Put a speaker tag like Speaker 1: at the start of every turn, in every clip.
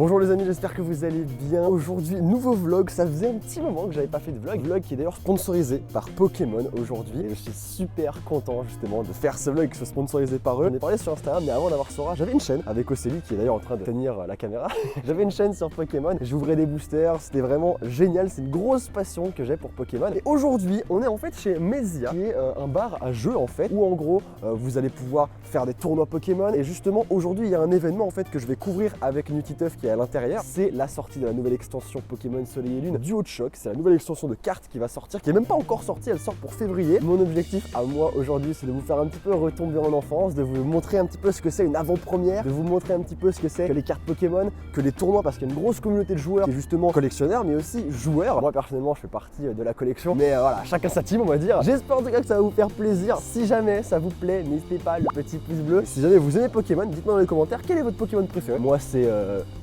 Speaker 1: Bonjour les amis, j'espère que vous allez bien. Aujourd'hui, nouveau vlog, ça faisait un petit moment que j'avais pas fait de vlog qui est d'ailleurs sponsorisé par Pokémon aujourd'hui. Et je suis super content justement de faire ce vlog qui soit sponsorisé par eux. J'en ai parlé sur Instagram, mais avant d'avoir Sora, j'avais une chaîne avec Océlie qui est d'ailleurs en train de tenir la caméra. J'avais une chaîne sur Pokémon, j'ouvrais des boosters, c'était vraiment génial, c'est une grosse passion que j'ai pour Pokémon. Et aujourd'hui, on est en fait chez Mezia, qui est un bar à jeux en fait, où en gros, vous allez pouvoir faire des tournois Pokémon. Et justement, aujourd'hui, il y a un événement en fait que je vais couvrir avec Nutiteuf qui est à l'intérieur. C'est la sortie de la nouvelle extension Pokémon Soleil et Lune Duo de Choc. C'est la nouvelle extension de cartes qui va sortir, qui est même pas encore sortie, elle sort pour février. Mon objectif à moi aujourd'hui, c'est de vous faire un petit peu retomber en enfance, de vous montrer un petit peu ce que c'est une avant-première, de vous montrer un petit peu ce que c'est que les cartes Pokémon, que les tournois, parce qu'il y a une grosse communauté de joueurs qui est justement collectionneurs, mais aussi joueurs. Moi personnellement, je fais partie de la collection, mais voilà, chacun sa team, on va dire. J'espère en tout cas que ça va vous faire plaisir. Si jamais ça vous plaît, n'hésitez pas le petit pouce bleu. Si jamais vous aimez Pokémon, dites-moi dans les commentaires quel est votre Pokémon préféré. Moi c'est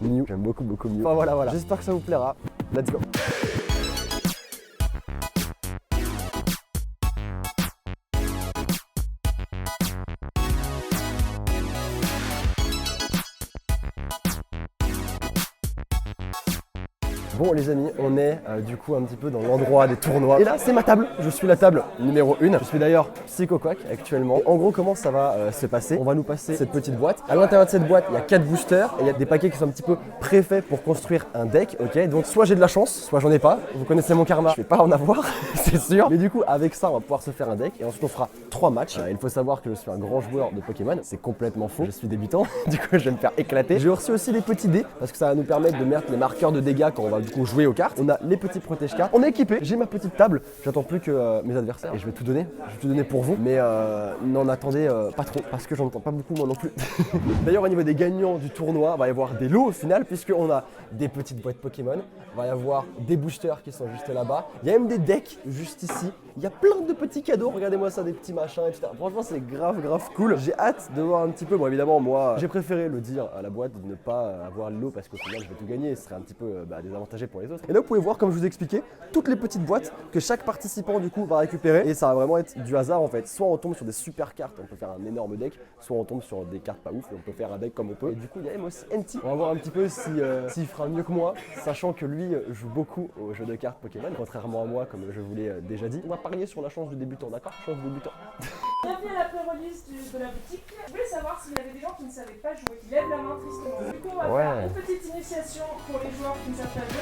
Speaker 1: Mew, j'aime beaucoup Mew. Enfin voilà, j'espère que ça vous plaira. Let's go. Bon les amis, on est du coup un petit peu dans l'endroit des tournois. Et là c'est ma table, je suis la table numéro 1. Je suis d'ailleurs Psycho Quack actuellement. En gros comment ça va se passer? On va nous passer cette petite boîte. À l'intérieur de cette boîte, il y a 4 boosters et il y a des paquets qui sont un petit peu préfaits pour construire un deck. Ok, donc soit j'ai de la chance, soit j'en ai pas. Vous connaissez mon karma, je vais pas en avoir, c'est sûr. Mais du coup avec ça on va pouvoir se faire un deck et ensuite on fera 3 matchs. Il faut savoir que je suis un grand joueur de Pokémon, c'est complètement faux. Je suis débutant, du coup je vais me faire éclater. J'ai reçu aussi les petits dés parce que ça va nous permettre de mettre les marqueurs de dégâts quand on va du coup jouer aux cartes. On a les petits protège-cartes, on est équipé, j'ai ma petite table, j'attends plus que mes adversaires et je vais tout donner, pour vous, mais n'en attendez pas trop parce que j'en entends pas beaucoup moi non plus. D'ailleurs au niveau des gagnants du tournoi, il va y avoir des lots au final puisqu'on a des petites boîtes Pokémon, il va y avoir des boosters qui sont juste là-bas, il y a même des decks juste ici, il y a plein de petits cadeaux, regardez-moi ça, des petits machins, etc. Franchement c'est grave cool, j'ai hâte de voir un petit peu, bon évidemment moi j'ai préféré le dire à la boîte de ne pas avoir le lot parce qu'au final je vais tout gagner et ce serait un petit peu désavantagé pour les autres. Et là vous pouvez voir comme je vous ai expliqué toutes les petites boîtes que chaque participant du coup va récupérer et ça va vraiment être du hasard en fait. Soit on tombe sur des super cartes, on peut faire un énorme deck, soit on tombe sur des cartes pas ouf et on peut faire un deck comme on peut. Et du coup il y a même aussi NT. On va voir un petit peu s'il fera mieux que moi, sachant que lui joue beaucoup au jeu de cartes Pokémon, contrairement à moi comme je vous l'ai déjà dit. On va parier sur la chance du débutant, d'accord? Chance du débutant.
Speaker 2: Bienvenue à la pré-release de la boutique. Je voulais savoir s'il y avait des gens qui ne savaient pas jouer, qui lèvent la main tristement. Du coup on va faire une petite initiation pour les joueurs qui ne savent pas jouer.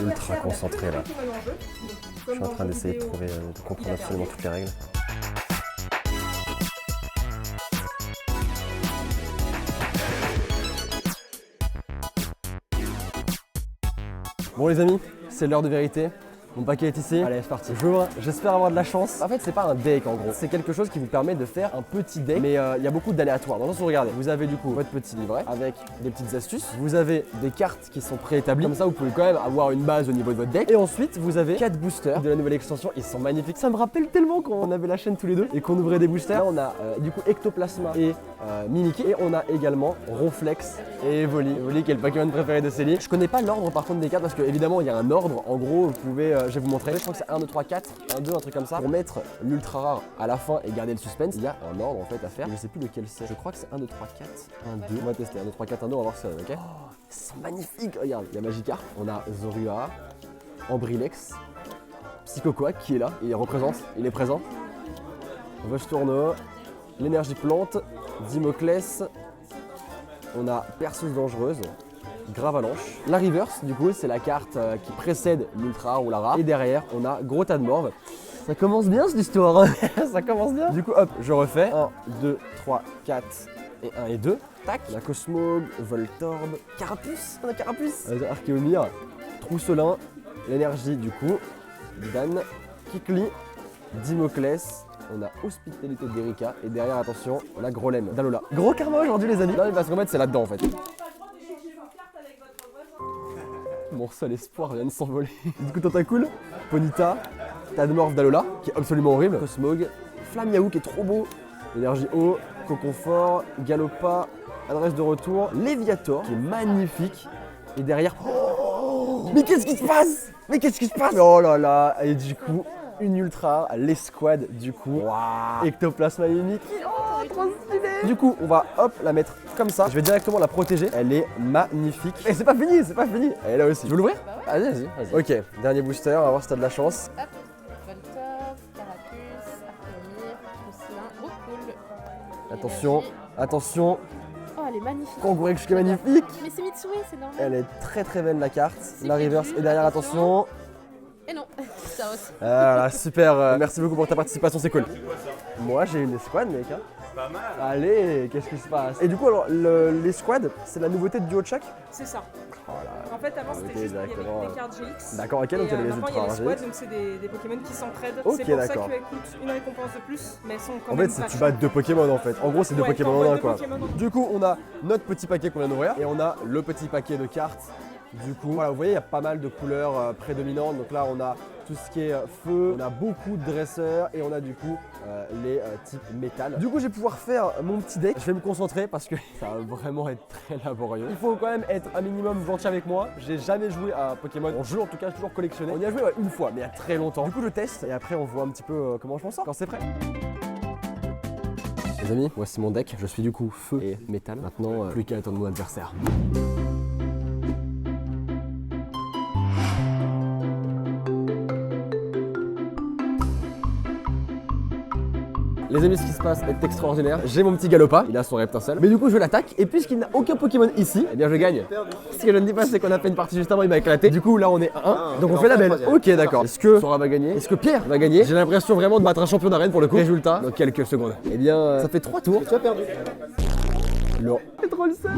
Speaker 1: Ultra concentré là. Je suis en train d'essayer de comprendre absolument toutes les règles. Bon les amis, c'est l'heure de vérité. Mon paquet est ici. Allez, c'est parti. J'ouvre, j'espère avoir de la chance. En fait, c'est pas un deck en gros. C'est quelque chose qui vous permet de faire un petit deck. Mais il y a beaucoup d'aléatoires. Dans le sens où regardez, vous avez du coup votre petit livret avec des petites astuces. Vous avez des cartes qui sont préétablies. Comme ça, vous pouvez quand même avoir une base au niveau de votre deck. Et ensuite, vous avez 4 boosters de la nouvelle extension. Ils sont magnifiques. Ça me rappelle tellement quand on avait la chaîne tous les deux et qu'on ouvrait des boosters. Là, on a du coup Ectoplasma et Mimikyu. Et on a également Ronflex et Evoli. Evoli qui est le Pokémon préféré de Céline. Je connais pas l'ordre par contre des cartes parce que évidemment, il y a un ordre. En gros, vous pouvez, je vais vous montrer. Je crois que c'est 1, 2, 3, 4, 1, 2, un truc comme ça. Pour mettre l'ultra rare à la fin et garder le suspense, il y a un ordre en fait à faire. Je sais plus lequel c'est. Je crois que c'est 1, 2, 3, 4, 1, 2. On va tester 1, 2, 3, 4, 1, 2, on va voir ça, ok? Oh, ils sont magnifiques. Regarde, il y a Magikarp, on a Zorua, Ambrilex, Psycho Quack qui est là, il est présent. Volstourno, l'énergie plante, Dimoclès, on a Perceuse dangereuse. Gravalanche. La reverse, du coup, c'est la carte qui précède l'ultra rare ou la rare. Et derrière, on a gros tas de morve. Ça commence bien cette histoire. Ça commence bien. Du coup, hop, je refais. 1, 2, 3, 4 et 1 et 2. Tac. La Cosmog, Voltorb, Carapuce. On a Carapuce. Archéomir, Trousselin, l'énergie du coup. Dan, Kikli, Dimoclès. On a Hospitalité d'Erika. Et derrière, attention, on a Grolem d'Alola. Gros karma aujourd'hui, les amis. Non, mais parce qu'en fait, c'est là-dedans en fait. Mon seul espoir vient de s'envoler. Du coup, Tentacool, Ponyta, Tadmorph d'Alola, qui est absolument horrible. Cosmog, Flamiaou qui est trop beau. Énergie eau, Coconfort, Galopa, Adresse de retour, Léviator, qui est magnifique. Et derrière. Oh, mais qu'est-ce qui se passe? Oh là là. Et du coup, une ultra, l'escouade du coup. Waouh. Ectoplasma unique. Oh, trop stylé. Du coup, on va hop la mettre comme ça. Je vais directement la protéger. Elle est magnifique. Et c'est pas fini, c'est pas fini. Elle est là aussi. Tu veux l'ouvrir?
Speaker 3: Bah ouais.
Speaker 1: Vas-y. Ok, dernier booster, on va voir si t'as de la chance.
Speaker 3: Hop, Voltov, Carapuce, Artemir, Pousselin, oh cool.
Speaker 1: Attention, attention.
Speaker 3: Oh, elle est magnifique.
Speaker 1: Kangourex qui est magnifique.
Speaker 3: Mais c'est Mitsui, c'est normal.
Speaker 1: Elle est très belle la carte. La reverse est derrière, attention.
Speaker 3: Et non, ça aussi.
Speaker 1: Voilà, super. Merci beaucoup pour ta participation, c'est cool. Moi j'ai une escouade, mec. Hein.
Speaker 4: Pas mal.
Speaker 1: Allez, qu'est-ce qui se passe? Et du coup, alors, l'escouade, c'est la nouveauté de Duo Chuck?
Speaker 2: C'est ça.
Speaker 1: Voilà.
Speaker 2: En fait, avant, c'était juste il y avait des cartes GX.
Speaker 1: D'accord, ok, donc il y avait les
Speaker 2: maintenant, il y a
Speaker 1: ultra
Speaker 2: les squads,
Speaker 1: RGX.
Speaker 2: donc c'est des Pokémon qui s'entraident.
Speaker 1: Ok,
Speaker 2: c'est pour ça
Speaker 1: d'accord.
Speaker 2: qu'elles coûtent une récompense de plus, mais elles sont quand
Speaker 1: En
Speaker 2: même
Speaker 1: fait, c'est
Speaker 2: pas
Speaker 1: tu
Speaker 2: chères.
Speaker 1: bats deux Pokémon en fait. En gros, c'est deux
Speaker 2: Ouais,
Speaker 1: Pokémon
Speaker 2: t'envoies
Speaker 1: en un
Speaker 2: deux
Speaker 1: quoi.
Speaker 2: Pokémon en un.
Speaker 1: Du coup, on a notre petit paquet qu'on vient d'ouvrir et on a le petit paquet de cartes. Du coup, voilà, vous voyez, il y a pas mal de couleurs prédominantes. Donc là, on a tout ce qui est feu, on a beaucoup de dresseurs et on a du coup les types métal. Du coup, je vais pouvoir faire mon petit deck. Je vais me concentrer parce que ça va vraiment être très laborieux. Il faut quand même être un minimum gentil avec moi. J'ai jamais joué à Pokémon en jeu, en tout cas, j'ai toujours collectionné. On y a joué une fois, mais il y a très longtemps. Du coup, je teste et après, on voit un petit peu comment je m'en sors quand c'est prêt. Les amis, voici mon deck. Je suis du coup feu et métal. Maintenant, plus qu'à attendre mon adversaire. Les amis, ce qui se passe est extraordinaire. J'ai mon petit Galopa, il a son Reptincelle. Mais du coup, je l'attaque. Et puisqu'il n'a aucun Pokémon ici, eh bien, je gagne. Ce que je ne dis pas, c'est qu'on a fait une partie juste avant, il m'a éclaté. Du coup, là, on est à 1. Donc, on fait la belle. Ok, d'accord. Est-ce que Sora va gagner? Est-ce que Pierre va gagner? J'ai l'impression vraiment de battre un champion d'arène pour le coup. Résultat, dans quelques secondes. Eh bien, ça fait 3 tours. Tu as perdu. C'est trop le seul.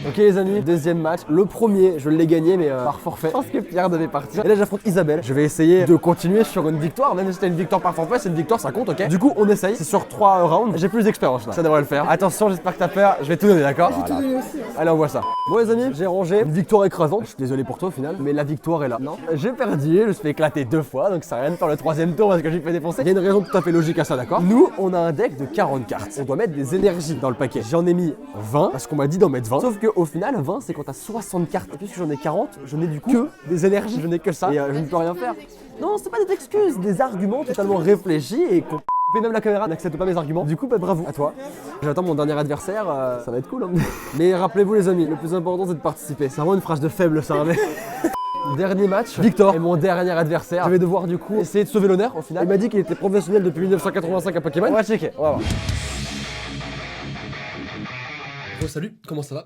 Speaker 1: Ok les amis, deuxième match. Le premier, je l'ai gagné mais par forfait. Je pense que Pierre devait partir. Et là j'affronte Isabelle. Je vais essayer de continuer sur une victoire. Même si c'était une victoire par forfait, c'est une victoire, ça compte, ok? Du coup, on essaye. C'est sur 3 rounds. J'ai plus d'expérience là. Ça devrait le faire. Attention, j'espère que t'as peur. Je vais tout donner, d'accord?
Speaker 3: Je vais tout donner aussi.
Speaker 1: Allez, on voit ça. Bon les amis, j'ai rangé une victoire écrasante. Je suis désolé pour toi au final, mais la victoire est là. Non, j'ai perdu, je me suis fait éclater 2 fois, donc ça sert à rien de faire le 3e tour parce que j'ai fait défoncer. Il y a une raison tout à fait logique à ça, d'accord? Nous, on a un deck de 40 cartes. On doit mettre des énergies dans le paquet. J'en ai mis 20 parce qu'on m'a dit d'en mettre 20. Sauf qu'au final, 20 c'est quand t'as 60 cartes. Et puisque j'en ai 40, je n'ai du coup que des énergies. Je n'ai que ça et je ne peux rien faire. Non, c'est pas des excuses, des arguments totalement réfléchis et qu'on même la caméra n'accepte pas mes arguments. Du coup, bah, bravo à toi. J'attends mon dernier adversaire, ça va être cool. Hein. Mais rappelez-vous les amis, le plus important c'est de participer. C'est vraiment une phrase de faible ça. Mais... Dernier match, Victor est mon dernier adversaire. Je vais devoir du coup essayer de sauver l'honneur au final. Il m'a dit qu'il était professionnel depuis 1985 à Pokémon. On va checker, on va voir. Oh salut, comment ça va?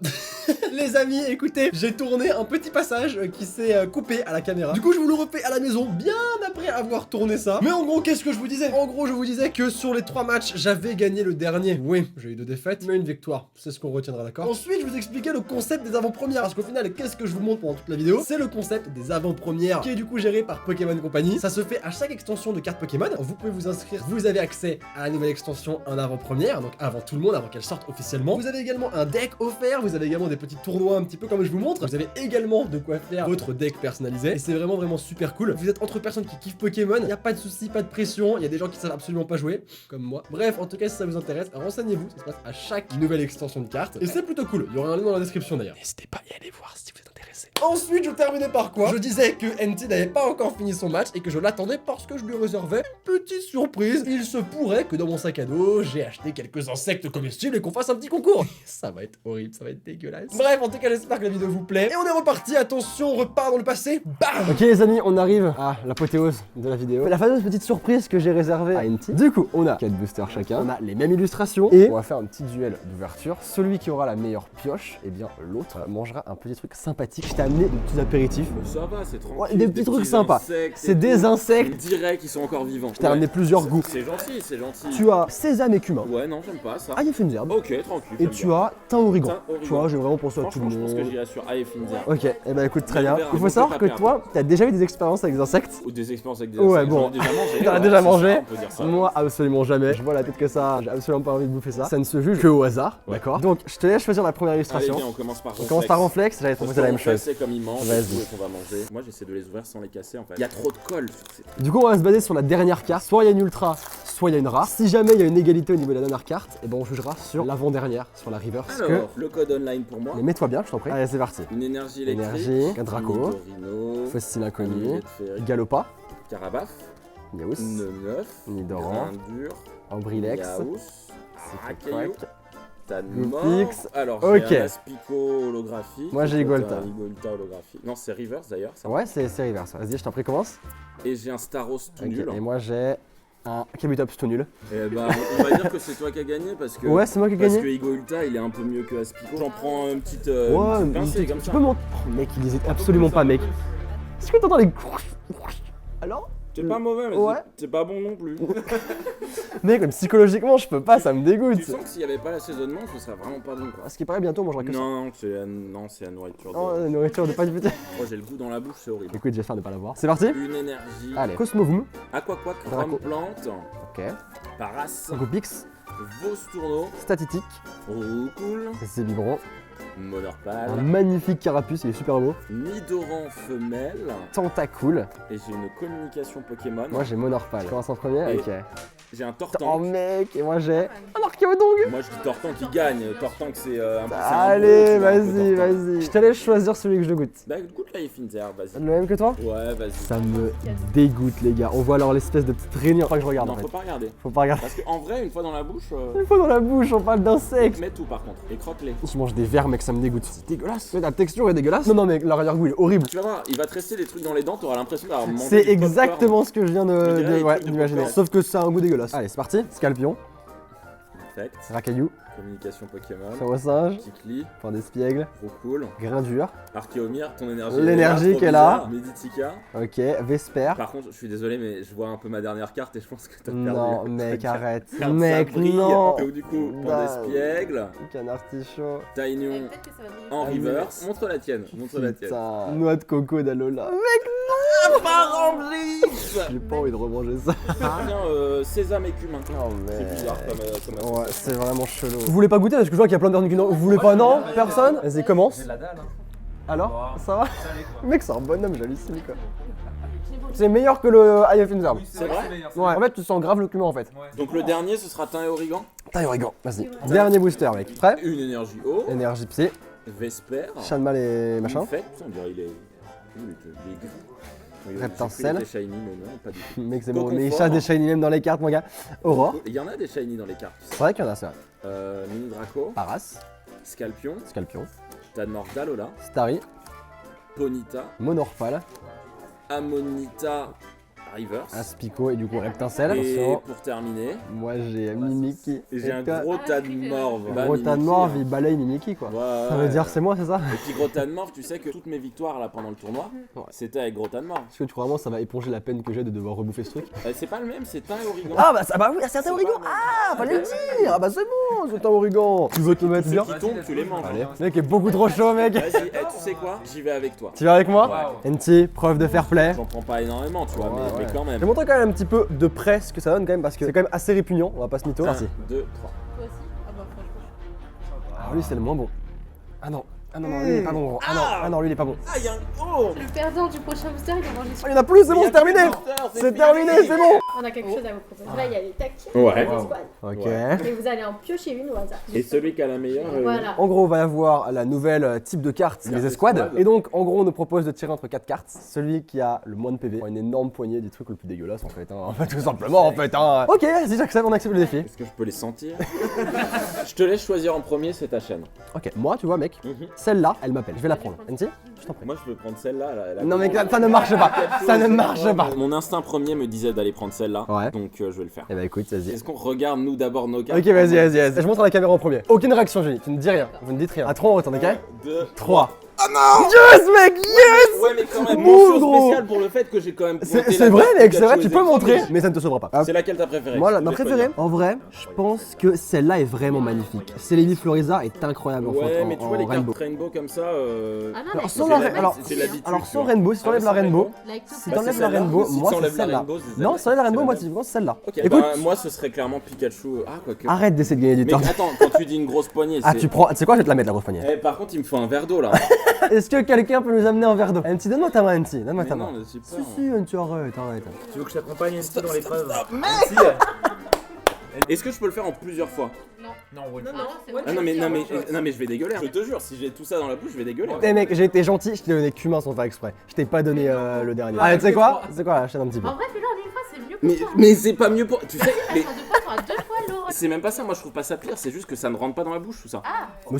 Speaker 1: Les amis, écoutez, j'ai tourné un petit passage qui s'est coupé à la caméra. Du coup, je vous le refais à la maison bien après avoir tourné ça. Mais en gros, qu'est-ce que je vous disais? En gros, je vous disais que sur les 3 matchs, j'avais gagné le dernier. Oui, j'ai eu 2 défaites, mais une victoire. C'est ce qu'on retiendra, d'accord? Ensuite, je vous expliquais le concept des avant-premières. Parce qu'au final, qu'est-ce que je vous montre pendant toute la vidéo? C'est le concept des avant-premières qui est du coup géré par Pokémon Company. Ça se fait à chaque extension de carte Pokémon. Vous pouvez vous inscrire, vous avez accès à la nouvelle extension en avant-première, donc avant tout le monde, avant qu'elle sorte officiellement. Vous avez également un deck offert, vous avez également des petits tournois un petit peu comme je vous montre. Vous avez également de quoi faire votre deck personnalisé et c'est vraiment super cool. Vous êtes entre personnes qui kiffent Pokémon, il n'y a pas de soucis, pas de pression, il y a des gens qui savent absolument pas jouer, comme moi. Bref, en tout cas, si ça vous intéresse, renseignez-vous, ça se passe à chaque nouvelle extension de cartes et c'est plutôt cool. Il y aura un lien dans la description d'ailleurs. N'hésitez pas à y aller voir si vous êtes intéressé. Ensuite, je terminais par quoi? Je disais que NT n'avait pas encore fini son match et que je l'attendais parce que je lui réservais une petite surprise. Il se pourrait que dans mon sac à dos, j'ai acheté quelques insectes comestibles et qu'on fasse un petit concours. Ça va être horrible, ça va être dégueulasse. Bref, en tout cas, j'espère que la vidéo vous plaît. Et on est reparti, attention, on repart dans le passé. Bam! Ok les amis, on arrive à l'apothéose de la vidéo. La fameuse petite surprise que j'ai réservée à NT. Du coup, on a 4 boosters chacun, on a les mêmes illustrations et on va faire un petit duel d'ouverture. Celui qui aura la meilleure pioche, et bien l'autre mangera un petit truc sympathique. Je t'ai amené des petits apéritifs.
Speaker 4: Ça va, c'est tranquille.
Speaker 1: Ouais, des petits trucs sympas. C'est des insectes.
Speaker 4: On dirait qu'ils sont encore vivants.
Speaker 1: Je t'ai amené plusieurs goûts.
Speaker 4: C'est gentil, c'est gentil.
Speaker 1: Tu as sésame et cumin.
Speaker 4: Ouais, non, j'aime pas ça.
Speaker 1: Ail et fines herbes.
Speaker 4: Ok, tranquille.
Speaker 1: Et tu as thym origan.
Speaker 4: Origan.
Speaker 1: Tu vois, j'ai vraiment pensé à tout le
Speaker 4: Franchement, je pense que
Speaker 1: monde.
Speaker 4: j'irai sur Ail et fines herbes.
Speaker 1: Ok, et bah écoute, très bien.
Speaker 4: On verra,
Speaker 1: Il
Speaker 4: on
Speaker 1: faut
Speaker 4: peut
Speaker 1: savoir
Speaker 4: pas
Speaker 1: que
Speaker 4: perdre.
Speaker 1: toi, t'as déjà eu des expériences avec des insectes.
Speaker 4: Ou des expériences avec des
Speaker 1: Ouais,
Speaker 4: insectes.
Speaker 1: bon.
Speaker 4: J'en ai déjà mangé.
Speaker 1: T'en as
Speaker 4: ouais,
Speaker 1: déjà
Speaker 4: c'est
Speaker 1: mangé.
Speaker 4: ça, on peut dire ça.
Speaker 1: Moi, absolument jamais. Je vois la tête que ça, j'ai absolument pas envie de bouffer ça. Ça ne se juge que au hasard,
Speaker 4: Ouais.
Speaker 1: d'accord? Donc, je te laisse choisir la première
Speaker 4: Allez,
Speaker 1: illustration.
Speaker 4: viens, on commence par
Speaker 1: On commence par Ronflex, j'allais te
Speaker 4: Parce
Speaker 1: proposer la
Speaker 4: que
Speaker 1: même chose.
Speaker 4: C'est comme ils mangent
Speaker 1: Vas-y.
Speaker 4: et tout, et qu'on va manger. Moi, j'essaie de les ouvrir sans les casser en fait. Il y a trop de colle sur ces trucs.
Speaker 1: Du coup, on va se baser sur la dernière carte. Soit il y a une ultra, soit il y a une rare. Si jamais il y a une égalité au niveau de la dernière carte, et ben on jugera sur l'avant-dernière, sur la river. Parce que...
Speaker 4: Alors, le code online pour moi.
Speaker 1: Mais mets-toi bien, je t'en prie. Allez, c'est parti.
Speaker 4: Une énergie électrique.
Speaker 1: Énergie, un Draco,
Speaker 4: Torino,
Speaker 1: Fossile inconnu,
Speaker 4: Amulette féerique.
Speaker 1: Galopa,
Speaker 4: Carabaf,
Speaker 1: Yaous,
Speaker 4: Neuf,
Speaker 1: Nidoran,
Speaker 4: Grindur,
Speaker 1: Ambrilex,
Speaker 4: Yaous,
Speaker 1: Secret
Speaker 4: Arcaillou,
Speaker 1: Quack.
Speaker 4: Tanmor.
Speaker 1: Vulpix.
Speaker 4: Alors,
Speaker 1: Ok.
Speaker 4: j'ai un Aspico holographique.
Speaker 1: Moi, j'ai Igolta.
Speaker 4: Un Igolta holographique. Non, c'est Reverse d'ailleurs. Ça.
Speaker 1: Ouais, c'est reverse. Vas-y, je t'en prie, commence.
Speaker 4: Et j'ai un Staros tout nul.
Speaker 1: Et moi, j'ai un Kabutops tout nul.
Speaker 4: Et bah, on va dire que c'est toi qui as gagné parce que.
Speaker 1: Ouais, c'est moi qui ai
Speaker 4: Parce
Speaker 1: gagné.
Speaker 4: que Igolta, il est un peu mieux que Aspico. J'en prends une petite,
Speaker 1: Ouais,
Speaker 4: une petite pincée comme
Speaker 1: tu
Speaker 4: ça.
Speaker 1: peux monter. Oh, mec, il hésite absolument pas, mec. Est-ce que t'entends les. Alors
Speaker 4: C'est pas mauvais, mais
Speaker 1: Ouais.
Speaker 4: c'est pas bon non plus.
Speaker 1: Mec, même psychologiquement, je peux pas, ça me dégoûte.
Speaker 4: Tu sens que s'il y avait pas l'assaisonnement, ce serait vraiment pas bon quoi.
Speaker 1: À ce qui paraît, bientôt, on mangera que ça.
Speaker 4: Non, c'est la nourriture.
Speaker 1: Oh, la nourriture de pas du petit.
Speaker 4: Oh, j'ai le goût dans la bouche, c'est horrible.
Speaker 1: Écoute, j'espère ne pas l'avoir. C'est parti.
Speaker 4: Une énergie.
Speaker 1: Allez, Cosmovoom.
Speaker 4: Aquaquac,
Speaker 1: Draco.
Speaker 4: Rome Plante,
Speaker 1: Ok.
Speaker 4: Paras,
Speaker 1: Goupix.
Speaker 4: Vostourneau,
Speaker 1: Statitique.
Speaker 4: Roucoule,
Speaker 1: Zébibron. Un
Speaker 4: Monorpal,
Speaker 1: magnifique carapuce, il est super beau.
Speaker 4: Nidoran femelle,
Speaker 1: Tentacool.
Speaker 4: et j'ai une communication Pokémon.
Speaker 1: Moi, j'ai Monorpal. Je commence en premier.
Speaker 4: Et-
Speaker 1: Ok.
Speaker 4: J'ai un
Speaker 1: Oh,
Speaker 4: Tortank.
Speaker 1: mec. Et moi, j'ai un Archaeodong.
Speaker 4: Moi je dis Tortank qui gagne. Tortank c'est un peu. c'est un
Speaker 1: Allez,
Speaker 4: gros, tu vois, un peu
Speaker 1: vas-y,
Speaker 4: Tortank.
Speaker 1: vas-y. Je te laisse choisir celui que je goûte.
Speaker 4: Bah goûte la Finzer, vas-y.
Speaker 1: Le même que toi?
Speaker 4: Ouais, vas-y.
Speaker 1: Ça me dégoûte, les gars. On voit alors l'espèce de petite réunion. Faut que je regarde
Speaker 4: Non,
Speaker 1: en fait.
Speaker 4: faut pas regarder.
Speaker 1: Faut pas regarder.
Speaker 4: Parce qu'en vrai, une fois dans la bouche,
Speaker 1: Une fois dans la bouche, on parle d'insectes.
Speaker 4: mets tout par contre. Et croque-les.
Speaker 1: Je mange des vers, mec, ça me dégoûte. C'est dégueulasse. La texture est dégueulasse. Non, non, mec, l'arrière-goût il est horrible.
Speaker 4: Tu vas voir, il va te rester des trucs dans les dents, t'auras l'impression d'avoir mangé.
Speaker 1: C'est
Speaker 4: du popcorn.
Speaker 1: exactement ce que je viens
Speaker 4: On dirait les
Speaker 1: ouais,
Speaker 4: trucs de
Speaker 1: d'imaginer.
Speaker 4: popcorn.
Speaker 1: Sauf que ça a un goût dégueulasse. Allez, c'est parti. Scalpion,
Speaker 4: Perfect.
Speaker 1: Racaillou,
Speaker 4: Communication Pokémon.
Speaker 1: Fawasinge,
Speaker 4: Kikli,
Speaker 1: point d'espiègle,
Speaker 4: Roucoule,
Speaker 1: Grindure.
Speaker 4: Archéomir, ton énergie.
Speaker 1: L'énergie qui est là.
Speaker 4: Meditica.
Speaker 1: Ok, Vesper.
Speaker 4: Par contre, je suis désolé, mais je vois un peu ma dernière carte et je pense que t'as perdu.
Speaker 1: Non, mec, arrête.
Speaker 4: Regarde,
Speaker 1: Mec,
Speaker 4: ça brille.
Speaker 1: non.
Speaker 4: Et du coup, Pont
Speaker 1: Bah,
Speaker 4: d'Espiègle,
Speaker 1: Canard tichot.
Speaker 4: Taignon
Speaker 3: Peut-être que ça va briller.
Speaker 4: en
Speaker 1: Ah,
Speaker 4: reverse. Montre la tienne, montre la tienne.
Speaker 1: Putain. Noix de coco d'Alola.
Speaker 4: Pas rempli.
Speaker 1: J'ai pas envie de remanger ça.
Speaker 4: Tiens, sésame et cumin.
Speaker 1: Oh,
Speaker 4: C'est
Speaker 1: mec.
Speaker 4: bizarre comme
Speaker 1: Ouais,
Speaker 4: association.
Speaker 1: c'est vraiment chelou. Vous voulez pas goûter parce que je vois qu'il y a plein de personnes qui n'ont. Vous voulez pas, non? Personne? Vas-y, commence.
Speaker 5: C'est de la dalle, hein.
Speaker 1: Alors, ça va?
Speaker 5: Salé, quoi.
Speaker 1: Mec, c'est un bonhomme, j'hallucine quoi. C'est meilleur que le Eye of Inzerm.
Speaker 4: C'est vrai
Speaker 5: meilleur,
Speaker 1: Ouais, en fait, tu sens grave le cumin en fait.
Speaker 5: Ouais.
Speaker 4: Donc le dernier, ce sera thym et origan.
Speaker 1: Taille origan, vas-y. Dernier booster, mec. Prêt?
Speaker 4: Une énergie eau.
Speaker 1: Énergie psy,
Speaker 4: Vesper.
Speaker 1: Chanmal et machin.
Speaker 4: Fait, putain, on dirait il est gris. Oui,
Speaker 1: Reptincelle.
Speaker 4: j'ai cru qu'il était shiny, mais non, pas du tout.
Speaker 1: Mec, c'est bon,
Speaker 4: Coconfort.
Speaker 1: mais il chasse des shiny même dans les cartes, mon gars. Aurore.
Speaker 4: Il y en a des shiny dans les cartes.
Speaker 1: C'est vrai qu'il y en a, ça.
Speaker 4: Mini Draco,
Speaker 1: Paras,
Speaker 4: Scalpion,
Speaker 1: Scalpion,
Speaker 4: Tanmor Dalola,
Speaker 1: Starry,
Speaker 4: Ponita,
Speaker 1: Monorpal,
Speaker 4: Amonita Rivers.
Speaker 1: Aspico et du coup Reptincelle.
Speaker 4: Et
Speaker 1: Attention.
Speaker 4: pour terminer,
Speaker 1: Moi j'ai Mimiki.
Speaker 4: j'ai un
Speaker 1: Et toi
Speaker 4: gros tas de morve. Bah,
Speaker 1: Gros tas de
Speaker 4: Mimiki,
Speaker 1: morve,
Speaker 4: hein.
Speaker 1: il balaye Mimiki quoi.
Speaker 4: Ouais,
Speaker 1: Ça veut dire c'est moi, c'est ça?
Speaker 4: Et puis gros tas de morve, tu sais que toutes mes victoires là pendant le tournoi,
Speaker 1: Ouais.
Speaker 4: c'était avec gros tas de morve.
Speaker 1: Est-ce que tu crois vraiment que ça va éponger la peine que j'ai de devoir rebouffer ce truc?
Speaker 4: C'est pas le même, c'est thym et origan.
Speaker 1: Ah bah ça bah oui, c'est un
Speaker 4: C'est
Speaker 1: origan.
Speaker 4: pas le même.
Speaker 1: Ah, fallait le dire. Ah bah c'est bon, c'est un origan. Tu veux te le mettre
Speaker 4: Ceux
Speaker 1: bien?
Speaker 4: qui tombent, tu les manges.
Speaker 1: Allez, le mec est beaucoup trop chaud, mec.
Speaker 4: Vas-y, tu sais quoi? J'y vais avec toi.
Speaker 1: Tu viens avec moi?
Speaker 5: Waouh.
Speaker 1: NT, preuve de fair play.
Speaker 4: J'en prends pas énormément, tu vois,
Speaker 1: Ouais,
Speaker 4: mais
Speaker 1: ouais.
Speaker 4: quand
Speaker 1: Je vais
Speaker 4: même.
Speaker 1: montrer quand même un petit peu de près ce que ça donne quand même parce que c'est quand même assez répugnant, on va pas se mytho.
Speaker 4: 1,
Speaker 1: Merci.
Speaker 4: 2, 3.
Speaker 3: Toi aussi? Ah bah franchement.
Speaker 1: Alors lui c'est le moins bon. Ah non, lui il est pas bon gros. Ah non, lui il est pas bon.
Speaker 4: Ah, y'a un. Oh!
Speaker 3: Le perdant du prochain booster, il va manger
Speaker 1: Ah,
Speaker 3: sur.
Speaker 1: il y en a plus, c'est bon, c'est terminé. C'est terminé, c'est bon.
Speaker 6: On a quelque chose à vous proposer. Là, il y a les tactiles,
Speaker 4: Ouais.
Speaker 6: les squads.
Speaker 1: Ok.
Speaker 4: Ouais.
Speaker 6: Et vous allez en piocher une au hasard.
Speaker 4: Et celui qui a la meilleure.
Speaker 6: Voilà.
Speaker 1: En gros, on va avoir la nouvelle type de carte, les escouades.
Speaker 4: escouades.
Speaker 1: Et donc, en gros, on nous propose de tirer entre 4 cartes. Celui qui a le moins de PV, une énorme poignée du truc le plus dégueulasse en fait. Hein. Tout simplement en fait. Hein. Ok, vas-y, j'accepte, on accepte le défi.
Speaker 4: Est-ce que je peux les sentir? Je te laisse choisir en premier, c'est ta chaîne.
Speaker 1: Ok, moi, tu vois, mec, celle-là, elle m'appelle. Je vais la prendre. NT, je t'en prie.
Speaker 4: Moi, je veux prendre celle-là.
Speaker 1: Non, mais ça ne marche pas. Ça ne marche pas.
Speaker 4: Mon instinct premier me disait d'aller prendre celle-là.
Speaker 1: Ouais.
Speaker 4: Donc, je vais le faire.
Speaker 1: Eh bah, écoute, vas-y.
Speaker 4: Est-ce qu'on regarde, nous, d'abord nos cartes?
Speaker 1: Ok, vas-y. Je montre à la caméra en premier. Aucune réaction, Julie. Tu ne dis rien. Vous ne dites rien. À 3, on retourne, ok?
Speaker 4: 2,
Speaker 1: 3. Oh non! Yes, mec, yes!
Speaker 4: Ouais, mais quand même,
Speaker 1: Move,
Speaker 4: mention
Speaker 1: gros.
Speaker 4: spéciale pour le fait que j'ai quand même pointé
Speaker 1: C'est
Speaker 4: la
Speaker 1: vrai,
Speaker 4: carte
Speaker 1: mec,
Speaker 4: Pikachu
Speaker 1: c'est vrai,
Speaker 4: aux
Speaker 1: tu peux
Speaker 4: écrans,
Speaker 1: montrer,
Speaker 4: mais
Speaker 1: mais ça ne te sauvera pas.
Speaker 4: C'est laquelle t'as préférée?
Speaker 1: Moi,
Speaker 4: Je
Speaker 1: ma
Speaker 4: vais
Speaker 1: préférée,
Speaker 4: choisir.
Speaker 1: en vrai, je pense que celle-là est vraiment magnifique. Célélie Floriza est incroyable en
Speaker 4: Ouais,
Speaker 1: fait,
Speaker 4: mais tu
Speaker 1: en
Speaker 4: vois les cartes
Speaker 1: rainbow.
Speaker 4: rainbow comme ça.
Speaker 3: Ah non, mais
Speaker 1: Alors, sans
Speaker 4: j'ai
Speaker 1: la,
Speaker 4: l'habitude,
Speaker 1: alors,
Speaker 4: j'ai l'habitude,
Speaker 1: alors
Speaker 4: tu
Speaker 1: sans
Speaker 4: vois.
Speaker 1: rainbow, si t'enlèves la rainbow,
Speaker 3: Like tout
Speaker 1: si
Speaker 3: ça.
Speaker 1: t'enlèves
Speaker 4: c'est
Speaker 1: la
Speaker 4: celle-là.
Speaker 1: rainbow,
Speaker 4: Si
Speaker 1: moi c'est
Speaker 4: t'enlèves la
Speaker 1: celle-là.
Speaker 4: rainbow, c'est
Speaker 1: Non,
Speaker 4: celle-là.
Speaker 1: si t'enlèves la rainbow,
Speaker 4: C'est
Speaker 1: moi
Speaker 4: la
Speaker 1: typiquement c'est celle-là.
Speaker 4: Ok,
Speaker 1: Écoute,
Speaker 4: bah, moi ce serait clairement Pikachu. Ah, quoique.
Speaker 1: arrête d'essayer de gagner du
Speaker 4: Mais
Speaker 1: temps.
Speaker 4: attends, quand tu dis une grosse poignée,
Speaker 1: Ah,
Speaker 4: c'est.
Speaker 1: tu prends, tu sais quoi, je vais te la mettre la grosse poignée.
Speaker 4: Eh, par contre, il me faut un verre d'eau là.
Speaker 1: Est-ce que quelqu'un peut nous amener un verre d'eau? NT, donne-moi ta main, NT, donne-moi
Speaker 4: Mais
Speaker 1: ta
Speaker 4: non,
Speaker 1: main.
Speaker 4: j'ai
Speaker 1: Si,
Speaker 4: peur.
Speaker 1: si, NT, arrête.
Speaker 5: Tu veux que je t'accompagne un petit peu dans l'épreuve?
Speaker 4: Est-ce que je peux le faire en plusieurs fois?
Speaker 3: Non,
Speaker 2: Non,
Speaker 3: c'est
Speaker 2: non,
Speaker 3: bon.
Speaker 4: Ah non mais je vais dégueuler. Je te jure, si j'ai tout ça dans la bouche, je vais dégueuler.
Speaker 1: Eh mec, j'ai été gentil, je t'ai donné qu'humain sans faire exprès. Je t'ai pas donné le dernier. Allez, tu sais quoi? C'est quoi, la chaîne un petit peu.
Speaker 3: En vrai, fais-le en une fois, c'est mieux pour toi.
Speaker 4: Mais c'est pas mieux pour. Tu sais, mais.
Speaker 3: Deux fois, t'auras 2 fois l'eau.
Speaker 4: C'est même pas ça, moi je trouve pas ça pire, c'est juste que ça ne rentre pas dans la bouche tout ça.
Speaker 1: Mais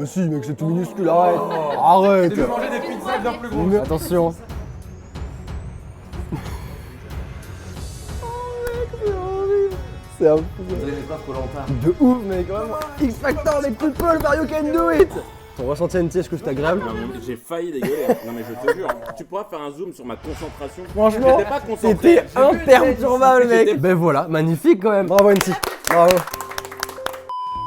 Speaker 1: si, mec, c'est tout minuscule, arrête. Arrête.
Speaker 5: Tu veux manger des pizzas bien plus grosses.
Speaker 1: Attention. C'est un peu de ouf, mec, vraiment. X Factor, mec, people, Mario can do it. Ton ressenti NT, est-ce que c'est agréable?
Speaker 4: Non, mais j'ai failli dégueuler. Non mais je te jure, tu pourras faire un zoom sur ma concentration.
Speaker 1: Franchement,
Speaker 4: J'étais pas concentré.
Speaker 1: c'était imperturbable, mec.
Speaker 4: J'étais-
Speaker 1: Ben voilà, magnifique quand même. Bravo, NT. Bravo.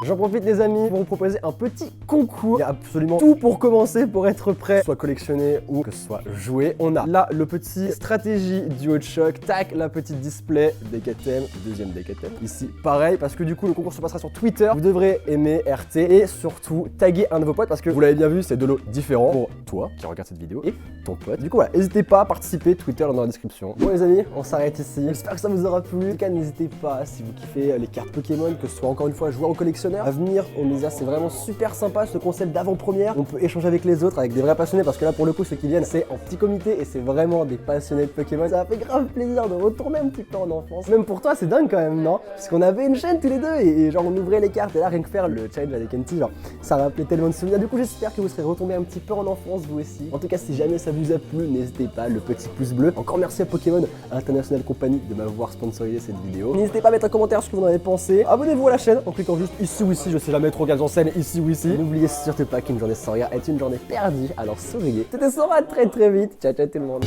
Speaker 1: J'en profite les amis pour vous proposer un petit concours. Il y a absolument tout pour commencer, pour être prêt, soit collectionné ou que ce soit joué. On a là le petit stratégie duo de choc, tac, la petite display, deck item, deuxième deck item. Ici pareil, parce que du coup le concours se passera sur Twitter. Vous devrez aimer RT et surtout taguer un de vos potes parce que vous l'avez bien vu, c'est de lots différents pour toi qui regarde cette vidéo et ton pote. Du coup voilà, n'hésitez pas à participer, Twitter dans la description. Bon les amis, on s'arrête ici. J'espère que ça vous aura plu. En tout cas, n'hésitez pas si vous kiffez les cartes Pokémon, que ce soit encore une fois joueur ou collectionneur, à venir au Misia. C'est vraiment super sympa ce concept d'avant-première. On peut échanger avec les autres, avec des vrais passionnés, parce que là pour le coup ceux qui viennent c'est en petit comité et c'est vraiment des passionnés de Pokémon. Ça m'a fait grave plaisir de retourner un petit peu en enfance. Même pour toi c'est dingue quand même, non? Parce qu'on avait une chaîne tous les deux et genre on ouvrait les cartes et là rien que faire le challenge avec NT, genre ça rappelait tellement de souvenirs. Du coup j'espère que vous serez retombés un petit peu en enfance vous aussi. En tout cas si jamais ça vous a plu, n'hésitez pas, le petit pouce bleu. Encore merci à Pokémon International Company de m'avoir sponsorisé cette vidéo. N'hésitez pas à mettre un commentaire ce que vous en avez pensé. Abonnez-vous à la chaîne en cliquant juste ici ou ici, je sais jamais trop quelles enseignes, ici ou ici. N'oubliez surtout pas qu'une journée sans rien est une journée perdue, alors souriez. C'était Sora très vite. Ciao ciao tout le monde.